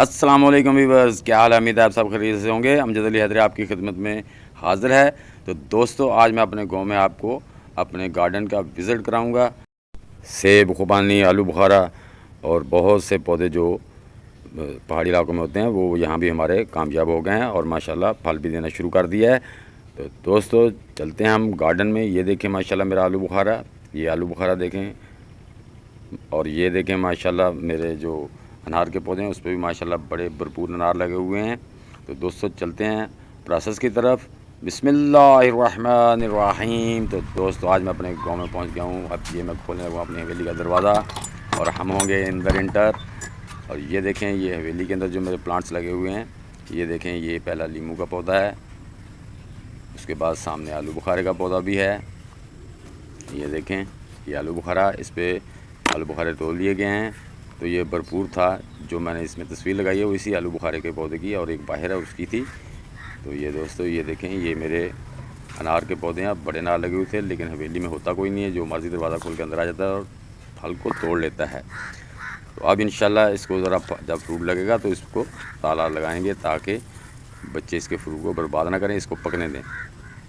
अस्सलाम वालेकुम वीवर्स, क्या हाल है। उम्मीद है आप सब खैरियत से होंगे। अमजद अली हैदरी आपकी खिदमत में हाज़िर है। तो दोस्तों, आज मैं अपने गांव में आपको अपने गार्डन का विज़िट कराऊंगा। सेब, खुबानी, आलू बुखारा और बहुत से पौधे जो पहाड़ी इलाकों में होते हैं वो यहाँ भी हमारे कामयाब हो गए हैं और माशाल्लाह फल भी देना शुरू कर दिया है। तो दोस्तों, चलते हैं हम गार्डन में। ये देखें माशाल्लाह मेरा आलू बुखारा, ये आलू बुखारा देखें। और ये देखें माशाल्लाह मेरे जो अनार के पौधे हैं उस पर भी माशाल्लाह बड़े भरपूर अनार लगे हुए हैं। तो दोस्तों, चलते हैं प्रोसेस की तरफ। बिस्मिल्लाहिर्रहमानिर्रहीम। तो दोस्तों, आज मैं अपने गांव में पहुंच गया हूं। अब ये मैं खोलने लगा अपनी हवेली का दरवाज़ा और हम होंगे अंदर इंटर। और ये देखें, ये हवेली के अंदर जो मेरे प्लांट्स लगे हुए हैं, ये देखें, ये पहला लीमू का पौधा है। उसके बाद सामने आलू बुखारे का पौधा भी है। ये देखें, ये आलू बुखारा, इस पर आलू बुखारे तोड़ लिए गए हैं। तो ये भरपूर था। जो मैंने इसमें तस्वीर लगाई है वो इसी आलू बुखारे के पौधे की और एक बाहर है उसकी थी। तो ये दोस्तों, ये देखें, ये मेरे अनार के पौधे हैं। अब बड़े अनार लगे हुए थे लेकिन हवेली में होता कोई नहीं है, जो मर्ज़ी दरवाज़ा खोल के अंदर आ जाता है और फल को तोड़ लेता है। तो अब इंशाल्लाह इसको ज़रा जब फ्रूट लगेगा तो इसको ताला लगाएंगे ताकि बच्चे इसके फ्रूट को बर्बाद ना करें, इसको पकने दें।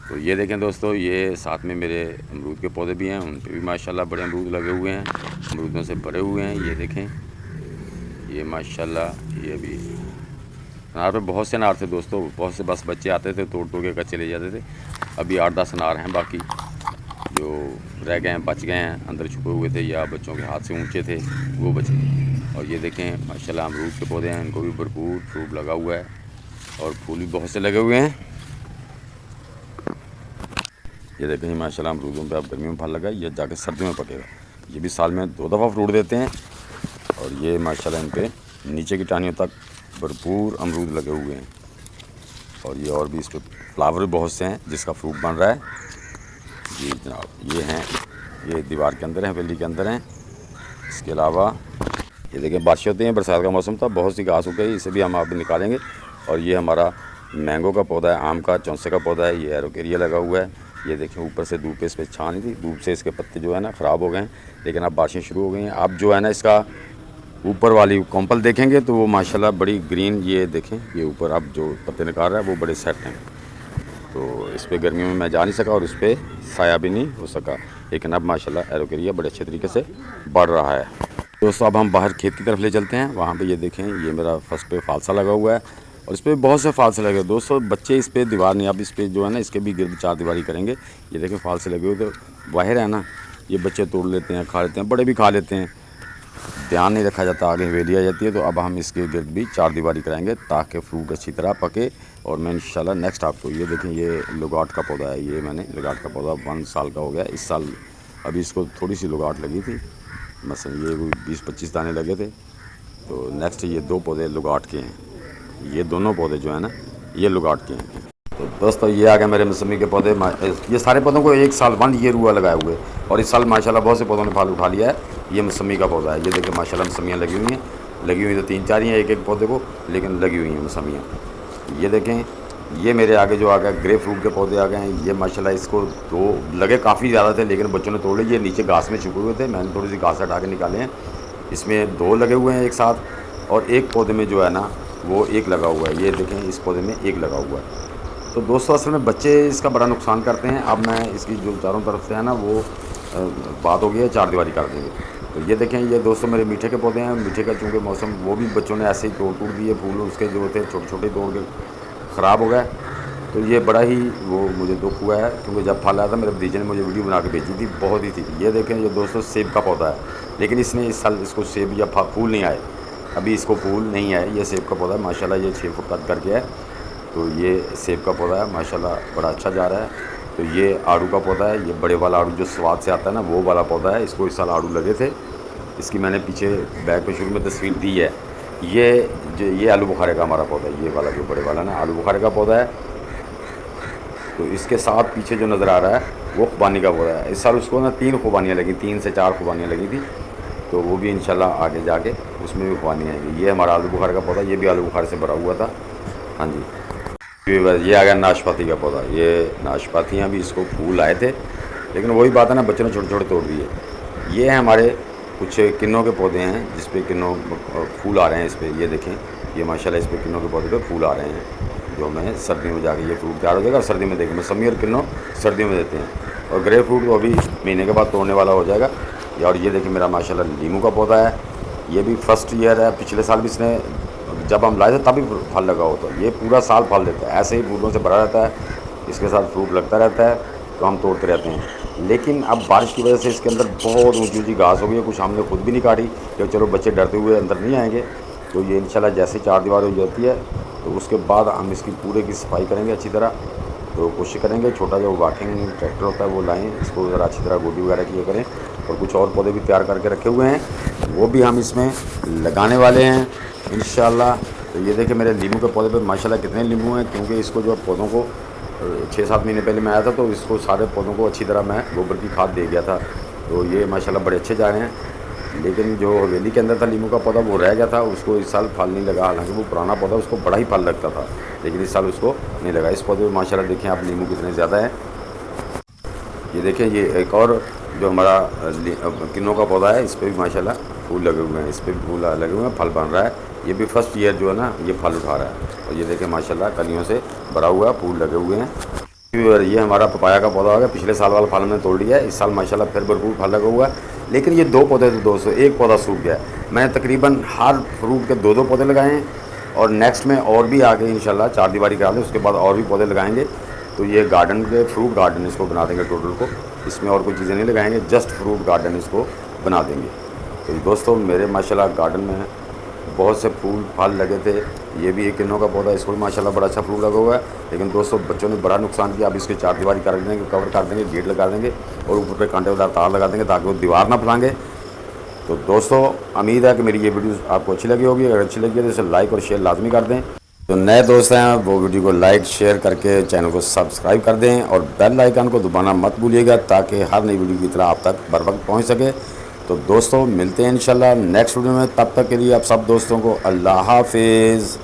तो ये देखें दोस्तों, ये साथ में मेरे अमरूद के पौधे भी हैं, उन पर भी माशाल्लाह बड़े अमरूद लगे हुए हैं, अमरूदों से भरे हुए हैं। ये देखें, ये माशाल्लाह, ये भी अनार पे बहुत से अनार थे दोस्तों, बहुत से बस बच्चे आते थे तोड़ तोड़ के कच्चे ले जाते थे। अभी 8-10 अनार हैं, बाकी जो रह गए हैं, बच गए हैं, अंदर छुपे हुए थे या बच्चों के हाथ से ऊंचे थे, वो बचे। और ये देखें माशाल्लाह अमरूद के पौधे हैं, इनको भी भरपूर फ्रूट लगा हुआ है और फूल भी बहुत से लगे हुए हैं। ये देखें माशाल्लाह अमरूदों पे अब गर्मियों में फल लगा, ये जाके सर्दियों में पकेगा। ये भी साल में 2 दफ़ा फ्रूट देते हैं। और ये माशाल्लाह इन पे नीचे की टाहनियों तक भरपूर अमरूद लगे हुए हैं। और ये और भी इस पर फ्लावर भी बहुत से हैं जिसका फ्रूट बन रहा है। जी जनाब, ये हैं, ये दीवार के अंदर हैं, हवेली के अंदर हैं। इसके अलावा ये देखें, बारिश होती हैं, बरसात का मौसम था, बहुत सी घास हो गई, इसे भी हम आप निकालेंगे। और ये हमारा मैंगो का पौधा है, आम का चौंसे का पौधा है, ये एरोकेरिया लगा हुआ है। ये देखें, ऊपर से धूप पे इस पर छाँ नहीं थी, धूप से इसके पत्ते जो है ना ख़राब हो गए हैं, लेकिन अब बारिशें शुरू हो गई हैं। अब जो है ना इसका ऊपर वाली कॉम्पल देखेंगे तो वो माशाल्लाह बड़ी ग्रीन, ये देखें, ये ऊपर अब जो पत्ते निकाल रहा है वो बड़े सेट हैं। तो इस पर गर्मियों में मैं जा नहीं सका और इस पर साया भी नहीं हो सका, लेकिन अब माशाल्लाह एरोकेरिया बड़े अच्छे तरीके से बढ़ रहा है। दोस्तों, अब हम बाहर खेत की तरफ ले चलते हैं। वहाँ पे ये देखें, ये मेरा फर्स्ट पे फालसा लगा हुआ है और इस पर बहुत से फालसे लगे। दोस्तों, बच्चे इस पर दीवार नहीं, अब इस पर जो है ना इसके भी गिर्द 4 दीवारी करेंगे। ये देखें फालसे लगे हुए, तो बाहर है ना, ये बच्चे तोड़ लेते हैं, खा लेते हैं, बड़े भी खा लेते हैं, ध्यान नहीं रखा जाता, आगे हवेली आ जाती है। तो अब हम इसके गिर्द भी 4 दीवारी कराएंगे ताकि फ्रूट अच्छी तरह पके। और मैं इंशाल्लाह नेक्स्ट आपको, ये देखें, ये लगाट का पौधा है, ये मैंने लगाट का पौधा 1 साल का हो गया इस साल। अभी इसको थोड़ी सी लगाट लगी थी, मसलन ये कोई 20-25 दाने लगे थे। तो नेक्स्ट ये 2 पौधे लगाट के हैं, ये दोनों पौधे जो है ना ये लगाट के हैं। तो दोस्तों, ये आ गए मेरे मौसमी के पौधे। ये सारे पौधों को 1 साल 1 ईयर हुआ लगाए हुए, और इस साल माशाल्लाह बहुत से पौधों ने फल उठा लिया है। ये मौसमी का पौधा है, ये देखिए माशाल्लाह मौसमियाँ लगी हुई हैं, लगी हुई तो 3-4 ही हैं एक पौधे को, लेकिन लगी हुई हैं मौसमियाँ। ये देखें, ये मेरे आगे जो आ गया ग्रे फ्रूट के पौधे आ गए हैं। ये माशाल्लाह इसको 2 लगे, काफ़ी ज़्यादा थे लेकिन बच्चों ने तोड़ लिए। ये नीचे घास में छुपे हुए थे, मैंने थोड़ी सी घास हटा के निकाले हैं। इसमें 2 लगे हुए हैं एक साथ, और एक पौधे में जो है ना वो 1 लगा हुआ है। ये देखें, इस पौधे में 1 लगा हुआ है। तो दोस्तों, असल में बच्चे इसका बड़ा नुकसान करते हैं। अब मैं इसकी जो चारों तरफ से है ना वो बात हो गई है, 4 दीवारी कर देंगे। तो ये देखें, ये दोस्तों मेरे मीठे के पौधे हैं। मीठे का चूँकि मौसम, वो भी बच्चों ने ऐसे ही तोड़ दिए, फूल उसके जो थे छोटे छोटे तोड़ के ख़राब हो गए। तो ये बड़ा ही वो मुझे दुख हुआ है, क्योंकि जब फल आया था मेरे भतीजे ने मुझे वीडियो बना के भेजी थी, बहुत ही थी। ये देखें, ये दोस्तों सेब का पौधा है, लेकिन इसने इस साल इसको सेब या फूल नहीं आए, अभी इसको फूल नहीं आए। ये सेब का पौधा है माशाल्लाह, ये 6 फुट कट करके है। तो ये सेब का पौधा है माशाल्लाह, बड़ा अच्छा जा रहा है। तो ये आड़ू का पौधा है, ये बड़े वाला आड़ू जो स्वाद से आता है ना वो वाला पौधा है। इसको इस साल आड़ू लगे थे। इसकी मैंने पीछे बैग पे शुरू में तस्वीर दी है। ये आलू बुखारे का हमारा पौधा है, ये वाला जो बड़े वाला ना आलू बुखारे का पौधा है। तो इसके साथ पीछे जो नज़र आ रहा है वो खुबानी का पौधा है। इस साल उसको ना 3 खुबानियाँ लगी, 3 से 4 खुबानियाँ लगी थी। तो वो भी इंशाल्लाह आगे जाके उसमें भी खुबानियाँ आएंगी। ये हमारा आलू बुखारे का पौधा, ये भी आलू बुखारे से भरा हुआ था। हाँ जी, ये आ गया नाशपाती का पौधा। ये नाशपातियाँ भी इसको फूल आए थे, लेकिन वही बात है ना, बच्चों ने छोटे छोटे तोड़ दिए। ये हैं हमारे कुछ किन्नों के पौधे हैं जिस पे किन्नों फूल आ रहे हैं। इस पे ये देखें, ये माशाल्लाह इस पे किन्नों के पौधे पे फूल आ रहे हैं, जो हमें सर्दियों में जाके ये फ्रूट तैयार हो जाएगा। और सर्दी में देखें, मौसमी और किन्नों सर्दियों में देते हैं। और ग्रेप फ्रूट को अभी महीने के बाद तोड़ने वाला हो जाएगा। और ये देखिए मेरा माशाल्लाह नींबू का पौधा है, ये भी फर्स्ट ईयर है। पिछले साल भी इसने, जब हम लाए थे तभी फल लगा हो, तो ये पूरा साल फल देता है। ऐसे ही फूलों से भरा रहता है, इसके साथ फ्रूट लगता रहता है, तो हम तोड़ते रहते हैं। लेकिन अब बारिश की वजह से इसके अंदर बहुत ऊंची ऊंची घास हो गई है, कुछ हमने खुद भी नहीं काटी कि चलो बच्चे डरते हुए अंदर नहीं आएंगे। तो ये इंशाल्लाह जैसे चार दीवार हो जाती है तो उसके बाद हम इसकी पूरे की सफाई करेंगे अच्छी तरह। तो कोशिश करेंगे छोटा जो वॉकिंग ट्रैक्टर होता है वो लाएँ, इसको ज़रा अच्छी तरह गोडी वगैरह किया करें। और कुछ और पौधे भी तैयार करके रखे हुए हैं, वो भी हम इसमें लगाने वाले हैं इंशाल्लाह। तो ये देखिए मेरे नींबू के पौधे पे माशाल्लाह कितने नींबू हैं, क्योंकि इसको जो पौधों को 6-7 महीने पहले मैं आया था तो इसको सारे पौधों को अच्छी तरह मैं गोबर की खाद दे गया था। तो ये माशाल्लाह बड़े अच्छे जा रहे हैं। लेकिन जो हवेली के अंदर था नींबू का पौधा वो रह गया था, उसको इस साल फल नहीं लगा। हालांकि वो पुराना पौधा उसको बड़ा ही फल लगता था, लेकिन इस साल उसको नहीं लगा। इस पौधे में माशाल्लाह देखें आप नींबू कितने ज़्यादा हैं। ये देखें, ये एक और जो हमारा किन्नों का पौधा है, इस पर भी माशाल्लाह फूल लगे हुए हैं, इस पर भी फूल लगे हुए हैं, फल बन रहा है। ये भी फर्स्ट ईयर जो है ना ये फल उठा रहा है। और ये देखें माशाल्लाह कलियों से भरा हुआ फूल लगे हुए हैं। और ये हमारा पपाया का पौधा हो गया, पिछले साल वाला फल हमने तोड़ लिया है। इस साल माशाल्लाह फिर भरपूर फल लगा हुआ है। लेकिन ये 2 पौधे थे दोस्तों, एक पौधा सूख गया है। मैंने तकरीबन हर फ्रूट के 2-2 पौधे लगाए हैं, और नेक्स्ट में और भी आगे इंशाल्लाह चार दीवारी करा दें, उसके बाद और भी पौधे लगाएंगे। तो ये गार्डन के फ्रूट गार्डन इसको बना देंगे टोटल को, इसमें और कोई चीज़ें नहीं लगाएंगे, जस्ट फ्रूट गार्डन इसको बना देंगे। तो दोस्तों मेरे माशाल्लाह गार्डन में बहुत से फूल फल लगे थे। ये भी एक किन्नों का पौधा, इसको भी माशाल्लाह बड़ा अच्छा फ्रूट लगा हुआ है। लेकिन दोस्तों बच्चों ने बड़ा नुकसान किया। अब इसके चार दीवारी कर देंगे, कवर कर देंगे, गेट लगा देंगे और ऊपर पे कांटेदार तार लगा देंगे ताकि वो दीवार ना फैलाएंगे। तो दोस्तों उम्मीद है कि मेरी ये वीडियो आपको अच्छी लगी होगी। अगर अच्छी लगी है तो इसे लाइक और शेयर लाजमी कर दें। जो नए दोस्त हैं वो वीडियो को लाइक शेयर करके चैनल को सब्सक्राइब कर दें, और बेल आइकन को दबाना मत भूलिएगा ताकि हर नई वीडियो की तरह आप तक बर वक्त पहुँच सके। तो दोस्तों मिलते हैं इंशाल्लाह नेक्स्ट वीडियो में, तब तक के लिए आप सब दोस्तों को अल्लाह हाफिज़।